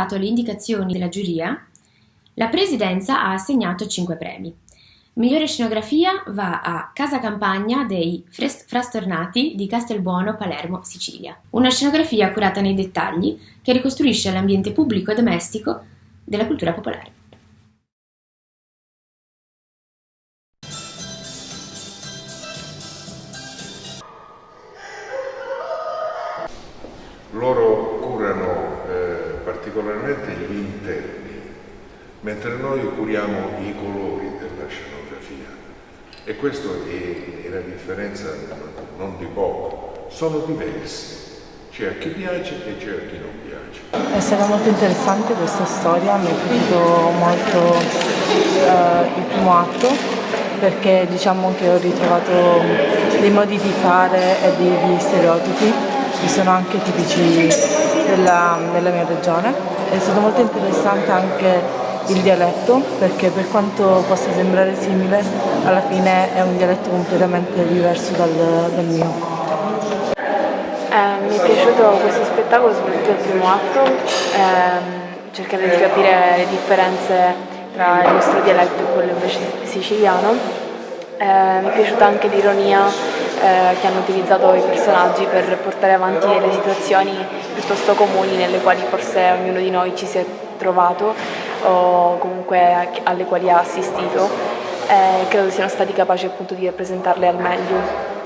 dato le indicazioni della giuria, la presidenza ha assegnato 5 premi. Migliore scenografia va a Casa Campagna dei Frastornati di Castelbuono, Palermo, Sicilia. Una scenografia curata nei dettagli che ricostruisce l'ambiente pubblico e domestico della cultura popolare. Loro curano particolarmente gli interni, mentre noi curiamo i colori della scenografia. E questa è la differenza non di poco. Sono diversi. C'è a chi piace e c'è a chi non piace. È stata molto interessante questa storia, mi è piaciuto molto il primo atto, perché diciamo che ho ritrovato dei modi di fare e degli stereotipi che sono anche tipici della mia regione. È stato molto interessante anche il dialetto, perché per quanto possa sembrare simile, alla fine è un dialetto completamente diverso dal mio. Mi è piaciuto questo spettacolo, soprattutto il primo atto, cercare di capire le differenze tra il nostro dialetto e quello invece siciliano. Mi è piaciuta anche l'ironia che hanno utilizzato i personaggi per portare avanti delle situazioni piuttosto comuni nelle quali forse ognuno di noi ci si è trovato o comunque alle quali ha assistito. Credo siano stati capaci appunto di rappresentarle al meglio.